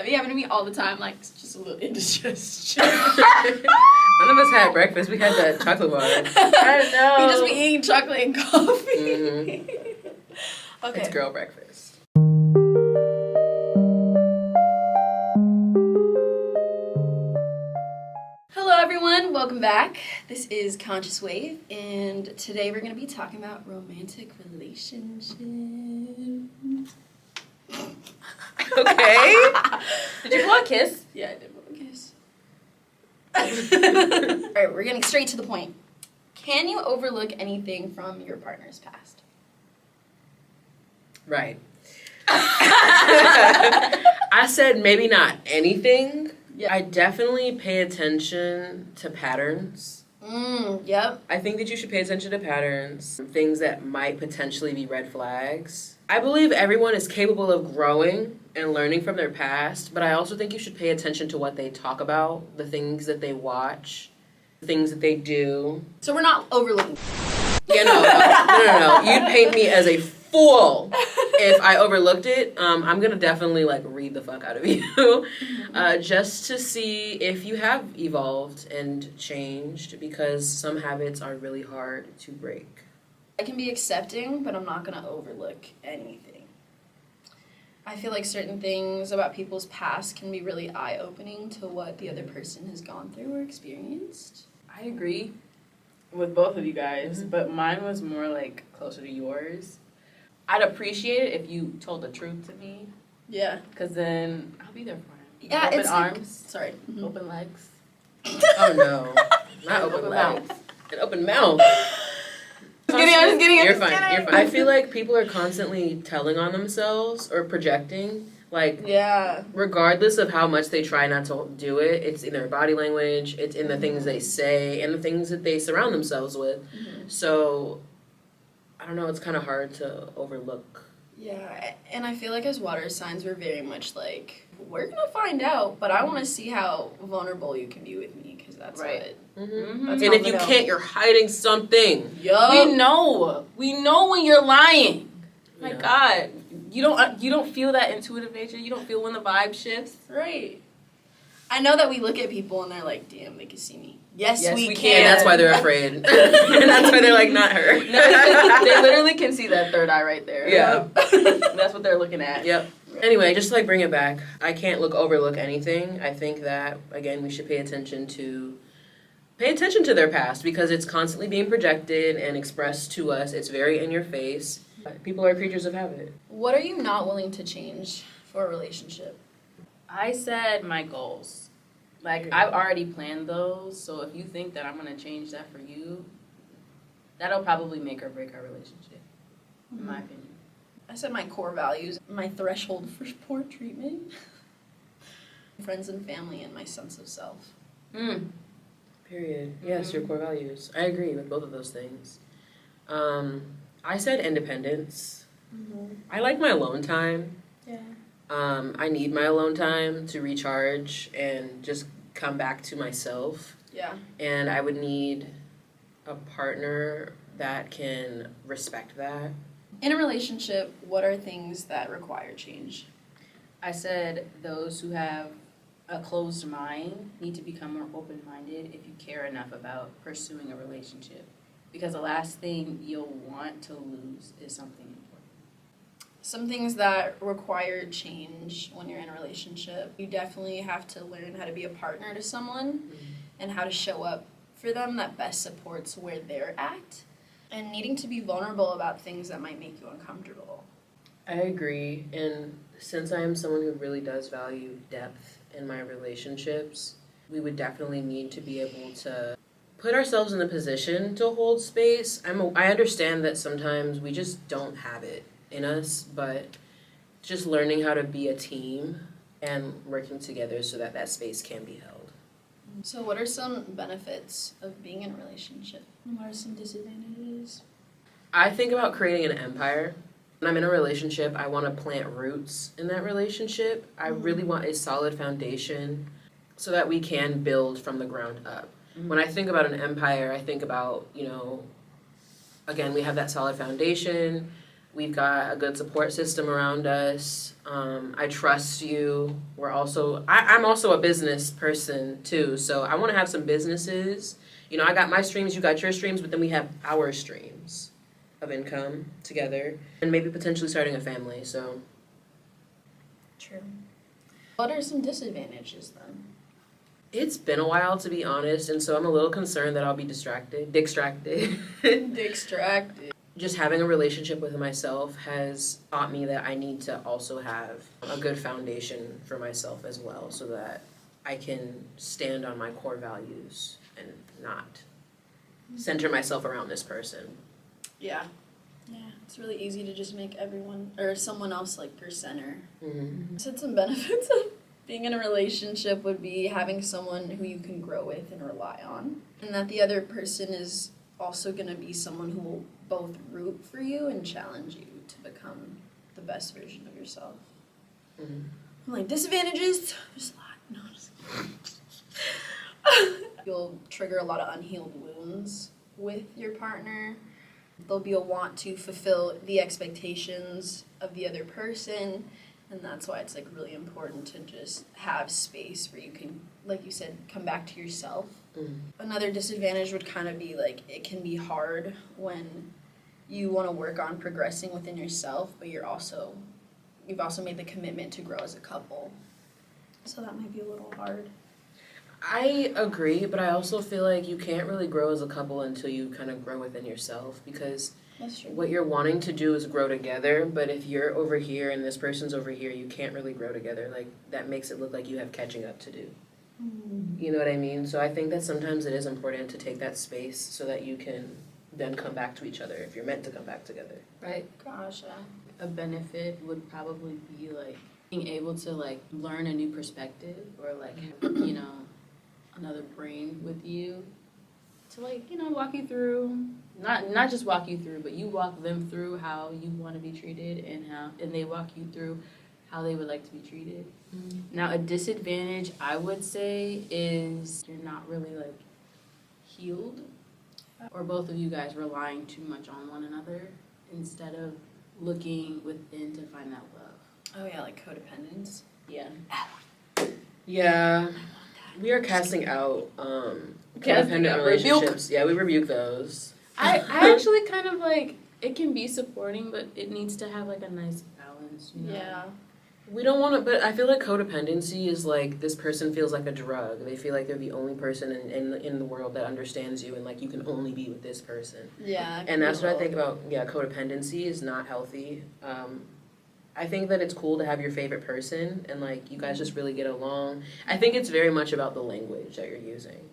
That be happening to me all the time. Like, it's just a little indigestion. None of us had breakfast. We had that chocolate bar. I know. You just be eating chocolate and coffee. Mm-hmm. Okay. It's girl breakfast. Hello, everyone. Welcome back. This is Conscious Wave, and today we're going to be talking about romantic relationships. Okay. Did you blow a kiss? Yeah, I did blow a kiss. All right, we're getting straight to the point. Can you overlook anything from your partner's past? Right. I said maybe not anything. Yeah. I definitely pay attention to patterns. Yep. I think that you should pay attention to patterns, things that might potentially be red flags. I believe everyone is capable of growing and learning from their past, but I also think you should pay attention to what they talk about, the things that they watch, the things that they do. So we're not overlooking. You know, no. You'd paint me as a fool if I overlooked it. I'm gonna definitely read the fuck out of you, just to see if you have evolved and changed, because some habits are really hard to break. I can be accepting, but I'm not going to overlook anything. I feel like certain things about people's past can be really eye-opening to what the other person has gone through or experienced. I agree with both of you guys, but mine was more closer to yours. I'd appreciate it if you told the truth to me, Yeah. because then I'll be there for him. Yeah, open it's arms, sorry. Mm-hmm. open legs. Oh no, not open legs, an open mouth. I'm just kidding. You're fine. I feel like people are constantly telling on themselves or projecting. Yeah. Regardless of how much they try not to do it, it's in their body language, it's in the things they say, and the things that they surround themselves with. Mm-hmm. So, I don't know, it's kind of hard to overlook. Yeah, and I feel like as water signs, we're very much we're going to find out, but I want to see how vulnerable you can be with me, because that's Right. what... Mm-hmm. That's And how if we you know. can't, you're hiding something. Yo. We know when you're lying. My Yeah. God, you don't feel that intuitive nature. You don't feel when the vibe shifts. Right. I know that we look at people and they're like, damn, they can see me. Yes, we And can. that's why they're afraid. And that's why they're not her. No, they literally can see that third eye right there. Yeah. That's what they're looking at. Yep. Anyway, just to bring it back, I can't overlook anything. I think that, again, we should pay attention to their past, because it's constantly being projected and expressed to us. It's very in your face. People are creatures of habit. What are you not willing to change for a relationship? I said my goals. I've already planned those, so if you think that I'm going to change that for you, that'll probably make or break our relationship, in my opinion. I said my core values, my threshold for poor treatment, friends and family, and my sense of self. Period. Yes, your core values. I agree with both of those things. I said independence. I like my alone time. Yeah. I need my alone time to recharge and just come back to myself. Yeah. And I would need a partner that can respect that. In a relationship, what are things that require change? I said those who have a closed mind need to become more open-minded if you care enough about pursuing a relationship. Because the last thing you'll want to lose is something important. Some things that require change when you're in a relationship. You definitely have to learn how to be a partner to someone and how to show up for them that best supports where they're at, and needing to be vulnerable about things that might make you uncomfortable. I agree. And since I am someone who really does value depth in my relationships, we would definitely need to be able to put ourselves in the position to hold space. I understand that sometimes we just don't have it in us, but just learning how to be a team and working together so that that space can be held. So what are some benefits of being in a relationship? And what are some disadvantages? I think about creating an empire. When I'm in a relationship, I want to plant roots in that relationship. I really want a solid foundation so that we can build from the ground up. When I think about an empire, I think about, again, we have that solid foundation. We've got a good support system around us. I trust you. I'm also a business person too, so I want to have some businesses. You know, I got my streams, you got your streams, but then we have our streams of income together, and maybe potentially starting a family. So, True. What are some disadvantages then? it's been a while, to be honest, and so I'm a little concerned that I'll be distracted. Distracted. Just having a relationship with myself has taught me that I need to also have a good foundation for myself as well, so that I can stand on my core values and not center myself around this person. Yeah. Yeah, it's really easy to just make everyone or someone else like your center. Mm-hmm. I said some benefits of being in a relationship would be having someone who you can grow with and rely on, and that the other person is also going to be someone who will both root for you and challenge you to become the best version of yourself. Mm-hmm. I'm like, disadvantages? There's a lot. No, I'm just kidding. You'll trigger a lot of unhealed wounds with your partner. There'll be a want to fulfill the expectations of the other person, and that's why it's like really important to just have space where you can, like you said, come back to yourself. Mm-hmm. Another disadvantage would kind of be like it can be hard when you want to work on progressing within yourself, but you've also made the commitment to grow as a couple. So that might be a little hard. I agree, but I also feel like you can't really grow as a couple until you kind of grow within yourself, because That's true. what you're wanting to do is grow together, but if you're over here and this person's over here, you can't really grow together. Like, that makes it look like you have catching up to do. You know what I mean? So I think that sometimes it is important to take that space so that you can then come back to each other if you're meant to come back together. Right. Gosh, yeah. A benefit would probably be like being able to like learn a new perspective, or like, you know, another brain with you to like, you know, walk you through, not just walk you through, but you walk them through how you want to be treated, and they walk you through how they would like to be treated. Now, a disadvantage I would say is you're not really like healed, or both of you guys relying too much on one another instead of looking within to find that love. Oh yeah, like codependence. Yeah. Yeah, we are casting out Casting codependent out, relationships. Yeah, we rebuke those. I actually kind of like, it can be supporting, but it needs to have like a nice balance, you know? Yeah. We don't want to, but I feel like codependency is like this person feels like a drug. They feel like they're the only person in the world that understands you, and like you can only be with this person. Yeah. And that's what I think about, codependency is not healthy. I think that it's cool to have your favorite person and like you guys just really get along. I think it's very much about the language that you're using.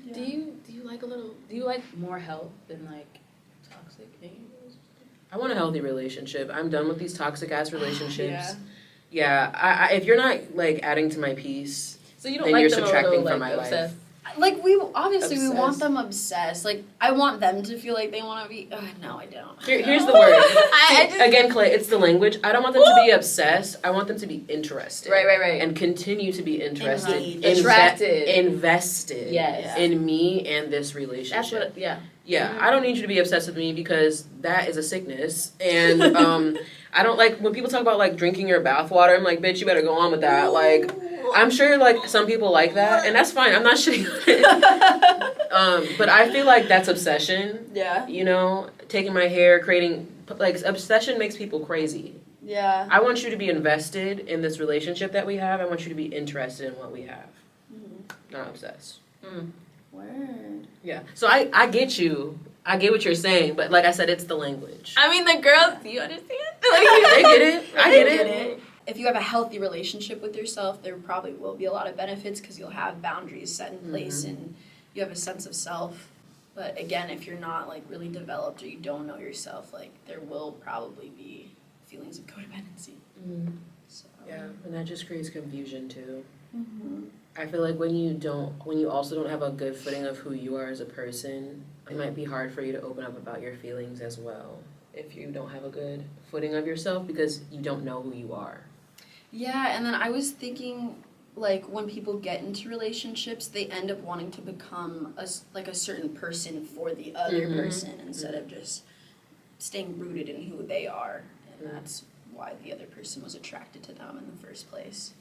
Yeah. Do you like more health than like toxic angels? I want a healthy relationship. I'm done with these toxic ass relationships. Yeah. Yeah, I if you're not like adding to my peace, So you don't then like you're them a subtracting little, from like, my obsessed? life. Like we obviously we want Obsessed. them obsessed. Like I want them to feel like they want to be. No, I don't. Here's the word. I just, Again, Clay, it's the language. I don't want them to be obsessed. I want them to be interested. Right. And continue to be interested. Engaged. Attracted. Invested. Yes. In me and this relationship. That's what, yeah. Yeah, I don't need you to be obsessed with me because that is a sickness. And I don't like when people talk about like drinking your bathwater. I'm like, bitch, you better go on with that. Like, I'm sure like some people like that, and that's fine. I'm not shitting on it. But I feel like that's obsession. Yeah. You know, taking my hair, creating like obsession makes people crazy. Yeah. I want you to be invested in this relationship that we have. I want you to be interested in what we have, not obsessed. Word. Yeah. So I get you. I get what you're saying, but like I said, it's the language. I mean, the girls, do you understand? They get it. I get it. If you have a healthy relationship with yourself, there probably will be a lot of benefits because you'll have boundaries set in place and you have a sense of self. But again, if you're not like really developed or you don't know yourself, like there will probably be feelings of codependency. So. Yeah, and that just creates confusion too. Mm-hmm. I feel like when you also don't have a good footing of who you are as a person, it might be hard for you to open up about your feelings as well if you don't have a good footing of yourself because you don't know who you are. Yeah, and then I was thinking, like, when people get into relationships, they end up wanting to become a certain person for the other person instead of just staying rooted in who they are, and that's why the other person was attracted to them in the first place.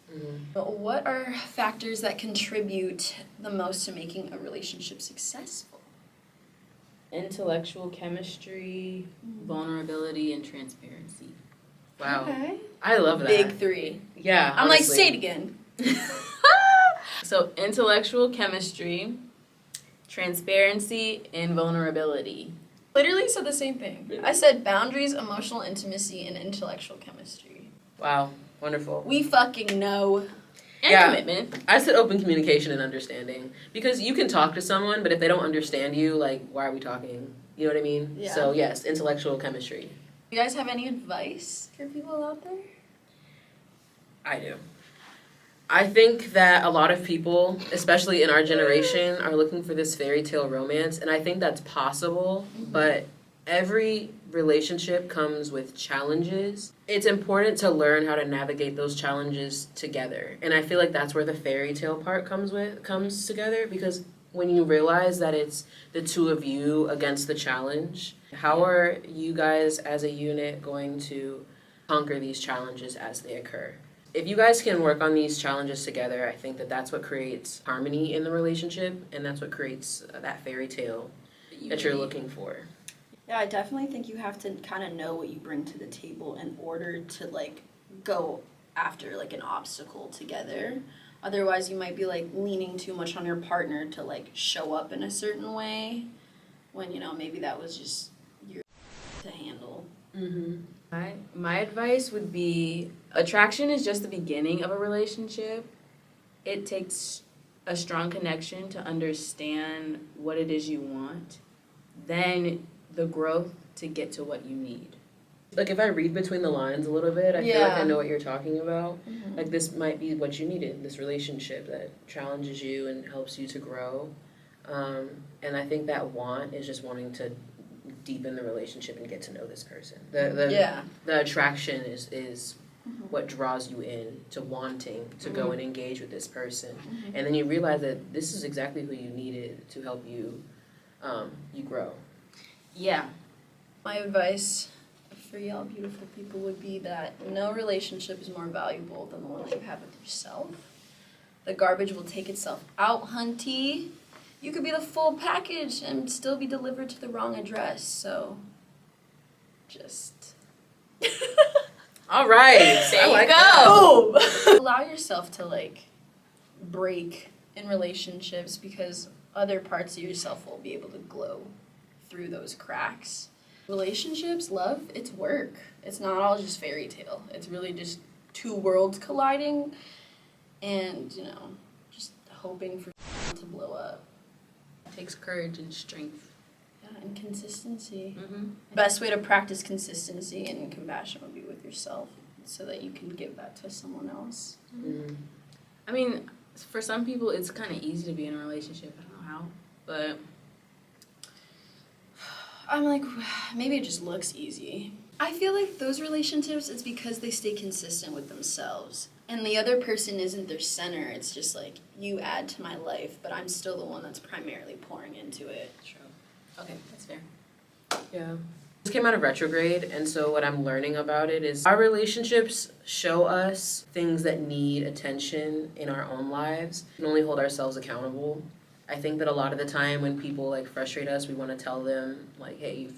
But what are factors that contribute the most to making a relationship successful? Intellectual chemistry, vulnerability, and transparency. Wow. Okay. I love that. Big three. Yeah. I'm like, honestly. say it again. So intellectual chemistry, transparency, and vulnerability. Literally said the same thing. I said boundaries, emotional intimacy, and intellectual chemistry. Wow. Wonderful. We fucking know. And Yeah. commitment. I said open communication and understanding. Because you can talk to someone, but if they don't understand you, like, why are we talking? You know what I mean? Yeah. So, yes, intellectual chemistry. You guys have any advice for people out there? I do. I think that a lot of people, especially in our generation, are looking for this fairy tale romance, and I think that's possible, but every relationship comes with challenges. It's important to learn how to navigate those challenges together. And I feel like that's where the fairy tale part comes together, because when you realize that it's the two of you against the challenge, how are you guys as a unit going to conquer these challenges as they occur? If you guys can work on these challenges together, I think that that's what creates harmony in the relationship, and that's what creates that fairy tale that you're looking for. Yeah, I definitely think you have to kind of know what you bring to the table in order to, like, go after, like, an obstacle together. Otherwise, you might be, like, leaning too much on your partner to, like, show up in a certain way when, you know, maybe that was just your to handle. My advice would be attraction is just the beginning of a relationship. It takes a strong connection to understand what it is you want. Then the growth to get to what you need. Like, if I read between the lines a little bit, I feel like I Yeah. know what you're talking about. Like, this might be what you needed, this relationship that challenges you and helps you to grow. And I think that want is just wanting to deepen the relationship and get to know this person. The attraction is what draws you in to wanting to go and engage with this person. And then you realize that this is exactly who you needed to help you you grow. Yeah. My advice for y'all beautiful people would be that no relationship is more valuable than the one that you have with yourself. The garbage will take itself out, hunty. You could be the full package and still be delivered to the wrong address, so just All right. There I you like go. that. boom. Allow yourself to, like, break in relationships because other parts of yourself will be able to glow through those cracks. Relationships, love, it's work. It's not all just fairy tale. It's really just two worlds colliding and, you know, just hoping for to blow up. It takes courage and strength. Yeah, and consistency. Mm-hmm. Best way to practice consistency and compassion would be with yourself so that you can give that to someone else. I mean, for some people, it's kind of easy to be in a relationship. I don't know how, but I'm like, maybe it just looks easy. I feel like those relationships, it's because they stay consistent with themselves. And the other person isn't their center. It's just like, you add to my life, but I'm still the one that's primarily pouring into it. true. Okay, that's fair. Yeah. This came out of retrograde, and so what I'm learning about it is our relationships show us things that need attention in our own lives. We can only hold ourselves accountable. I think that a lot of the time when people, like, frustrate us, we want to tell them, like, hey, you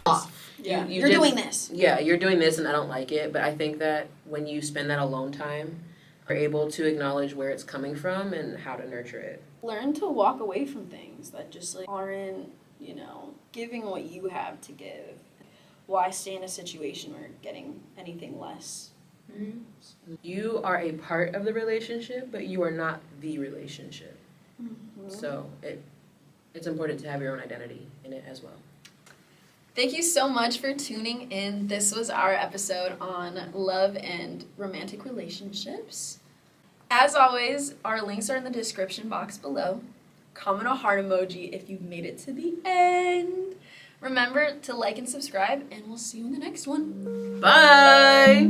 off. Yeah, You you're did- doing this. Yeah, you're doing this and I don't like it, but I think that when you spend that alone time, you're able to acknowledge where it's coming from and how to nurture it. Learn to walk away from things that just, like, aren't, you know, giving what you have to give. Why stay in a situation where you're getting anything less? You are a part of the relationship, but you are not the relationship. So it's important to have your own identity in it as well. Thank you so much for tuning in. This was our episode on love and romantic relationships. As always, our links are in the description box below. Comment a heart emoji if you've made it to the end. Remember to like and subscribe, and we'll see you in the next one. Bye!